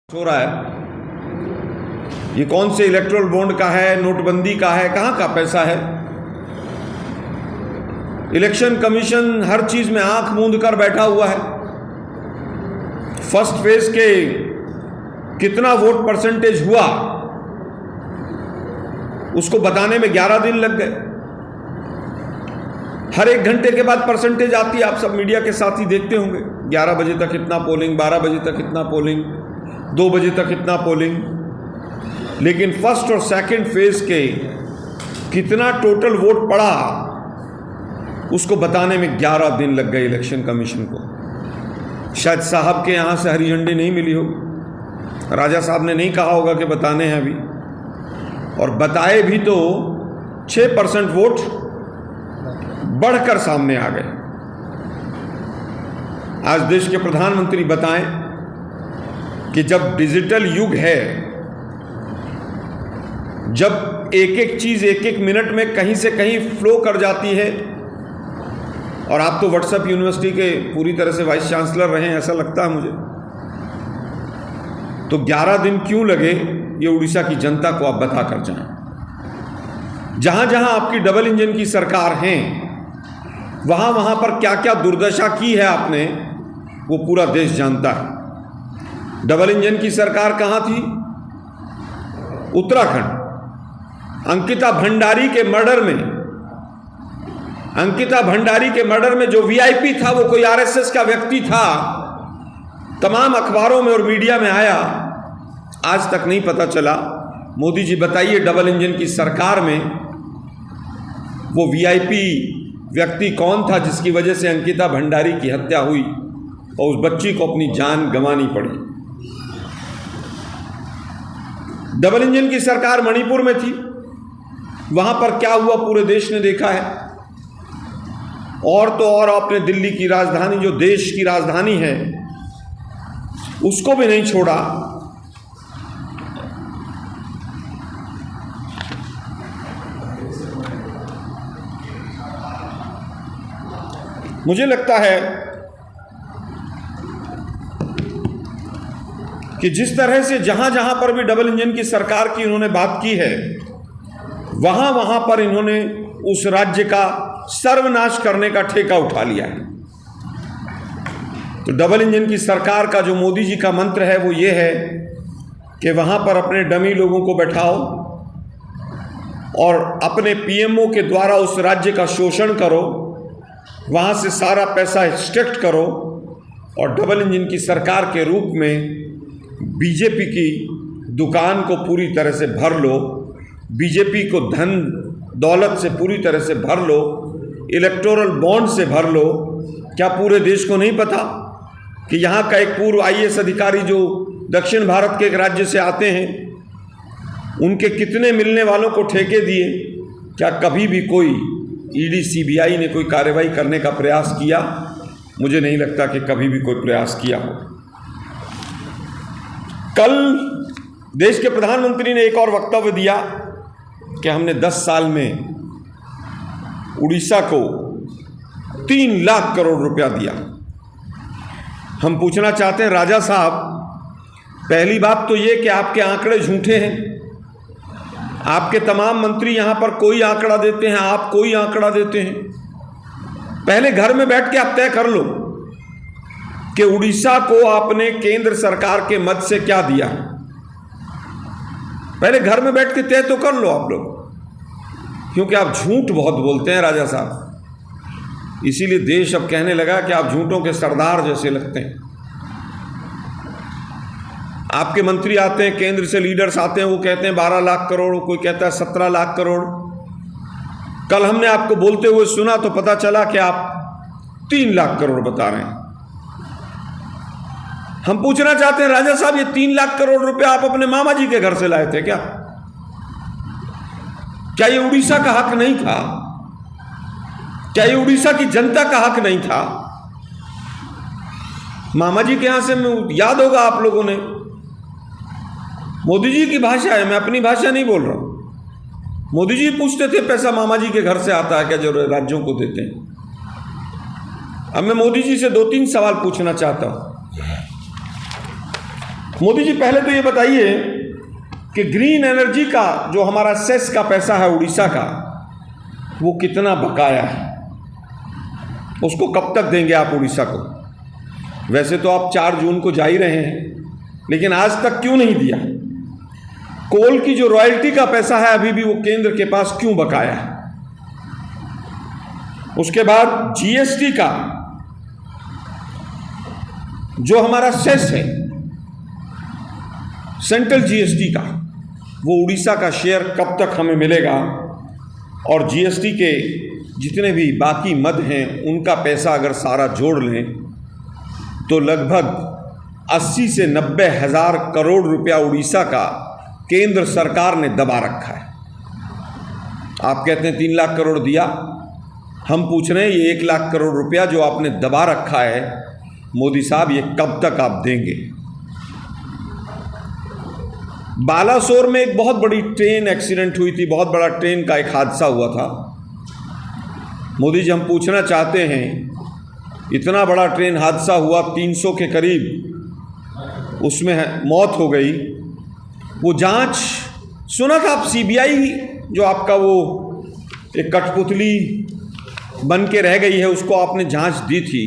हो रहा है। ये कौन से इलेक्ट्रल बॉन्ड का है, नोटबंदी का है, कहां का पैसा है। इलेक्शन कमीशन हर चीज में आंख मूंद कर बैठा हुआ है। फर्स्ट फेज के कितना वोट परसेंटेज हुआ उसको बताने में 11 दिन लग गए। हर एक घंटे के बाद परसेंटेज आती है, आप सब मीडिया के साथ ही देखते होंगे। 11 बजे तक इतना पोलिंग, 12 बजे तक इतना पोलिंग, 2 बजे तक इतना पोलिंग। लेकिन फर्स्ट और सेकंड फेज के कितना टोटल वोट पड़ा उसको बताने में 11 दिन लग गए इलेक्शन कमीशन को। शायद साहब के यहाँ से हरी झंडी नहीं मिली होगी, राजा साहब ने नहीं कहा होगा कि बताने हैं अभी, और बताए भी तो 6% वोट बढ़कर सामने आ गए। आज देश के प्रधानमंत्री बताएं कि जब डिजिटल युग है, जब एक एक चीज एक एक मिनट में कहीं से कहीं फ्लो कर जाती है, और आप तो व्हाट्सएप यूनिवर्सिटी के पूरी तरह से वाइस चांसलर रहे हैं, ऐसा लगता है मुझे, तो 11 दिन क्यों लगे ये उड़ीसा की जनता को आप बता कर जाएं। जहां जहां आपकी डबल इंजन की सरकार है, वहां वहां पर क्या क्या दुर्दशा की है आपने, वो पूरा देश जानता है। डबल इंजन की सरकार कहां थी? उत्तराखंड। अंकिता भंडारी के मर्डर में जो वीआईपी था वो कोई आरएसएस का व्यक्ति था, तमाम अखबारों में और मीडिया में आया, आज तक नहीं पता चला। मोदी जी बताइए, डबल इंजन की सरकार में वो वीआईपी व्यक्ति कौन था जिसकी वजह से अंकिता भंडारी की हत्या हुई और उस बच्ची को अपनी जान गंवानी पड़ी। डबल इंजन की सरकार मणिपुर में थी, वहां पर क्या हुआ पूरे देश ने देखा है। और तो और आपने दिल्ली की राजधानी, जो देश की राजधानी है, उसको भी नहीं छोड़ा। मुझे लगता है कि जिस तरह से जहां जहां पर भी डबल इंजन की सरकार की इन्होंने बात की है, वहां वहां पर इन्होंने उस राज्य का सर्वनाश करने का ठेका उठा लिया है। तो डबल इंजन की सरकार का जो मोदी जी का मंत्र है वो ये है कि वहां पर अपने डमी लोगों को बैठाओ और अपने पीएमओ के द्वारा उस राज्य का शोषण करो, वहां से सारा पैसा एक्सट्रैक्ट करो, और डबल इंजन की सरकार के रूप में बीजेपी की दुकान को पूरी तरह से भर लो, बीजेपी को धन दौलत से पूरी तरह से भर लो, इलेक्टोरल बॉन्ड से भर लो। क्या पूरे देश को नहीं पता कि यहाँ का एक पूर्व आईएएस अधिकारी जो दक्षिण भारत के एक राज्य से आते हैं, उनके कितने मिलने वालों को ठेके दिए? क्या कभी भी कोई ईडी सीबीआई ने कोई कार्रवाई करने का प्रयास किया? मुझे नहीं लगता कि कभी भी कोई प्रयास किया हो। कल देश के प्रधानमंत्री ने एक और वक्तव्य दिया कि हमने 10 साल में उड़ीसा को 3 लाख करोड़ रुपया दिया। हम पूछना चाहते हैं राजा साहब, पहली बात तो ये कि आपके आंकड़े झूठे हैं। आपके तमाम मंत्री यहां पर कोई आंकड़ा देते हैं, आप कोई आंकड़ा देते हैं। पहले घर में बैठ के आप तय कर लो कि उड़ीसा को आपने केंद्र सरकार के मद से क्या दिया। पहले घर में बैठ के तय तो कर लो आप लोग, क्योंकि आप झूठ बहुत बोलते हैं राजा साहब। इसीलिए देश अब कहने लगा कि आप झूठों के सरदार जैसे लगते हैं। आपके मंत्री आते हैं, केंद्र से लीडर्स आते हैं, वो कहते हैं 12 लाख करोड़, कोई कहता है 17 लाख करोड़। कल हमने आपको बोलते हुए सुना तो पता चला कि आप 3 लाख करोड़ बता रहे हैं। हम पूछना चाहते हैं राजा साहब, ये 3 लाख करोड़ रुपया आप अपने मामा जी के घर से लाए थे क्या? क्या ये उड़ीसा का हक नहीं था? क्या ये उड़ीसा की जनता का हक नहीं था? मामा जी के यहां से याद होगा आप लोगों ने, मोदी जी की भाषा है, मैं अपनी भाषा नहीं बोल रहा हूं। मोदी जी पूछते थे पैसा मामा जी के घर से आता है क्या जो राज्यों को देते हैं? अब मैं मोदी जी से 2-3 सवाल पूछना चाहता हूं। मोदी जी, पहले तो ये बताइए कि ग्रीन एनर्जी का जो हमारा सेस का पैसा है उड़ीसा का, वो कितना बकाया है, उसको कब तक देंगे आप उड़ीसा को? वैसे तो आप 4 जून को जा ही रहे हैं, लेकिन आज तक क्यों नहीं दिया? कोल की जो रॉयल्टी का पैसा है अभी भी वो केंद्र के पास क्यों बकाया है? उसके बाद जीएसटी का जो हमारा सेस है, सेंट्रल जीएसटी का, वो उड़ीसा का शेयर कब तक हमें मिलेगा? और जीएसटी के जितने भी बाकी मद हैं उनका पैसा अगर सारा जोड़ लें तो लगभग 80 से 90 हज़ार करोड़ रुपया उड़ीसा का केंद्र सरकार ने दबा रखा है। आप कहते हैं 3 लाख करोड़ दिया, हम पूछ रहे हैं ये 1 लाख करोड़ रुपया जो आपने दबा रखा है, मोदी साहब ये कब तक आप देंगे? बालासोर में एक बहुत बड़ी ट्रेन एक्सीडेंट हुई थी, बहुत बड़ा ट्रेन का एक हादसा हुआ था। मोदी जी, हम पूछना चाहते हैं, इतना बड़ा ट्रेन हादसा हुआ, 300 के करीब उसमें मौत हो गई, वो जांच सुना था आप, सीबीआई जो आपका वो एक कठपुतली बन के रह गई है उसको आपने जांच दी थी।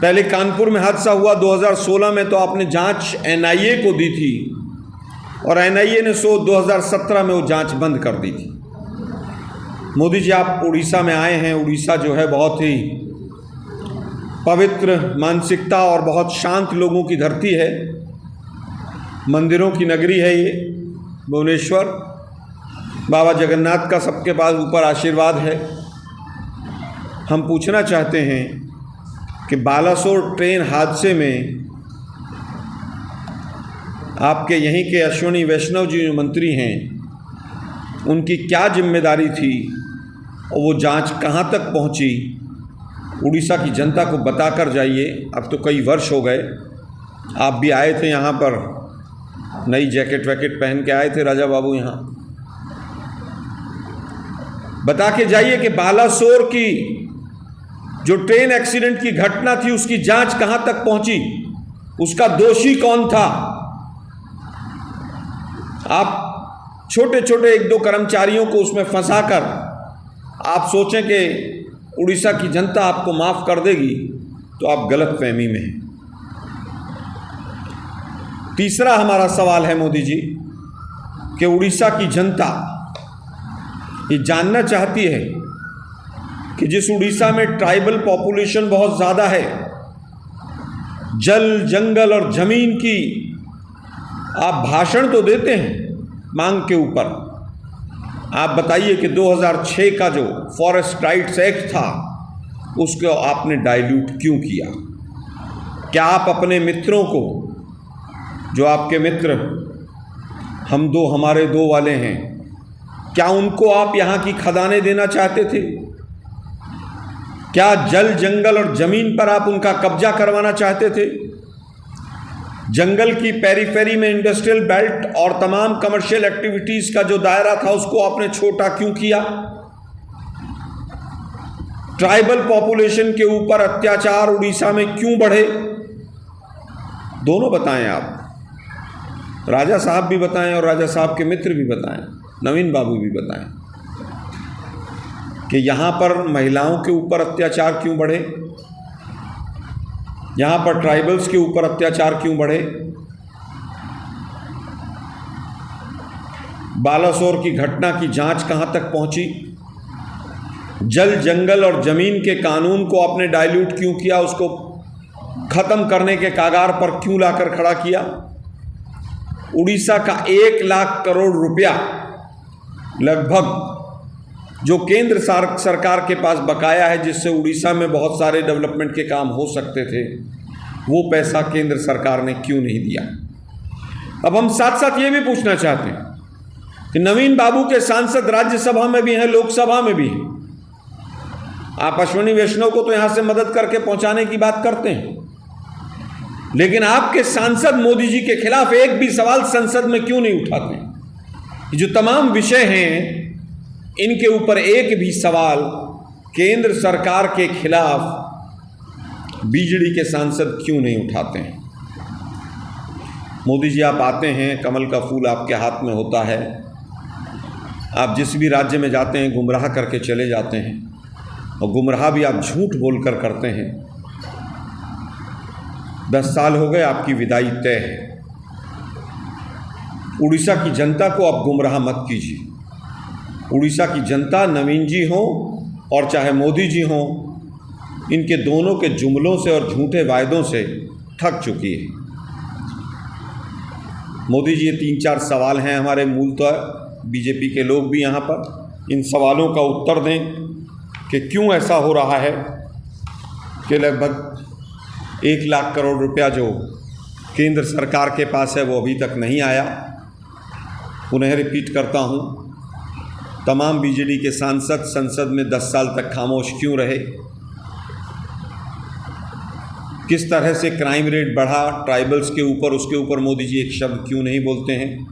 पहले कानपुर में हादसा हुआ 2016 में, तो आपने जांच एनआईए को दी थी और एनआईए ने 2017 में वो जांच बंद कर दी थी। मोदी जी, आप उड़ीसा में आए हैं। उड़ीसा जो है बहुत ही पवित्र मानसिकता और बहुत शांत लोगों की धरती है, मंदिरों की नगरी है ये भुवनेश्वर। बाबा जगन्नाथ का सबके पास ऊपर आशीर्वाद है। हम पूछना चाहते हैं कि बालासोर ट्रेन हादसे में आपके यहीं के अश्विनी वैष्णव जी जो मंत्री हैं, उनकी क्या जिम्मेदारी थी और वो जांच कहां तक पहुंची? उड़ीसा की जनता को बताकर जाइए। अब तो कई वर्ष हो गए, आप भी आए थे यहाँ पर, नई जैकेट वैकेट पहन के आए थे राजा बाबू यहाँ। बता के जाइए कि बालासोर की जो ट्रेन एक्सीडेंट की घटना थी उसकी जांच कहां तक पहुंची, उसका दोषी कौन था? आप छोटे छोटे 1-2 कर्मचारियों को उसमें फंसाकर आप सोचें कि उड़ीसा की जनता आपको माफ कर देगी, तो आप गलतफहमी में हैं। तीसरा हमारा सवाल है मोदी जी कि उड़ीसा की जनता ये जानना चाहती है कि जिस उड़ीसा में ट्राइबल पॉपुलेशन बहुत ज़्यादा है, जल जंगल और ज़मीन की आप भाषण तो देते हैं मांग के ऊपर, आप बताइए कि 2006 का जो फॉरेस्ट राइट्स एक्ट था उसको आपने डाइल्यूट क्यों किया? क्या आप अपने मित्रों को, जो आपके मित्र हम दो हमारे दो वाले हैं, क्या उनको आप यहाँ की खदानें देना चाहते थे? क्या जल जंगल और ज़मीन पर आप उनका कब्जा करवाना चाहते थे? जंगल की पेरीफेरी में इंडस्ट्रियल बेल्ट और तमाम कमर्शियल एक्टिविटीज़ का जो दायरा था उसको आपने छोटा क्यों किया? ट्राइबल पॉपुलेशन के ऊपर अत्याचार उड़ीसा में क्यों बढ़े? दोनों बताएं आप, राजा साहब भी बताएं और राजा साहब के मित्र भी बताएं, नवीन बाबू भी बताएं कि यहाँ पर महिलाओं के ऊपर अत्याचार क्यों बढ़े, यहाँ पर ट्राइबल्स के ऊपर अत्याचार क्यों बढ़े। बालासोर की घटना की जांच कहाँ तक पहुँची? जल जंगल और ज़मीन के कानून को आपने डाइल्यूट क्यों किया, उसको ख़त्म करने के कागार पर क्यों लाकर खड़ा किया? उड़ीसा का 1 लाख करोड़ रुपया लगभग जो केंद्र सरकार के पास बकाया है, जिससे उड़ीसा में बहुत सारे डेवलपमेंट के काम हो सकते थे, वो पैसा केंद्र सरकार ने क्यों नहीं दिया? अब हम साथ साथ ये भी पूछना चाहते हैं कि नवीन बाबू के सांसद राज्यसभा में भी हैं, लोकसभा में भी हैं। आप अश्विनी वैष्णव को तो यहाँ से मदद करके पहुँचाने की बात करते हैं, लेकिन आपके सांसद मोदी जी के खिलाफ एक भी सवाल संसद में क्यों नहीं उठाते? जो तमाम विषय हैं इनके ऊपर एक भी सवाल केंद्र सरकार के खिलाफ बीजेडी के सांसद क्यों नहीं उठाते हैं? मोदी जी, आप आते हैं, कमल का फूल आपके हाथ में होता है, आप जिस भी राज्य में जाते हैं गुमराह करके चले जाते हैं, और गुमराह भी आप झूठ बोलकर करते हैं। 10 साल हो गए, आपकी विदाई तय है। उड़ीसा की जनता को आप गुमराह मत कीजिए। उड़ीसा की जनता, नवीन जी हों और चाहे मोदी जी हों, इनके दोनों के जुमलों से और झूठे वायदों से थक चुकी है। मोदी जी, ये 3-4 सवाल हैं हमारे, मूलतः बीजेपी के लोग भी यहाँ पर इन सवालों का उत्तर दें कि क्यों ऐसा हो रहा है कि लगभग 1 लाख करोड़ रुपया जो केंद्र सरकार के पास है वो अभी तक नहीं आया। पुनः रिपीट करता हूँ, तमाम बीजेडी के सांसद संसद में 10 साल तक खामोश क्यों रहे? किस तरह से क्राइम रेट बढ़ा ट्राइबल्स के ऊपर, उसके ऊपर मोदी जी एक शब्द क्यों नहीं बोलते हैं?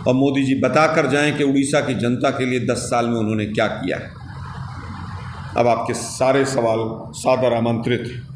और मोदी जी बता कर जाएं कि उड़ीसा की जनता के लिए 10 साल में उन्होंने क्या किया है। अब आपके सारे सवाल सादर आमंत्रित हैं।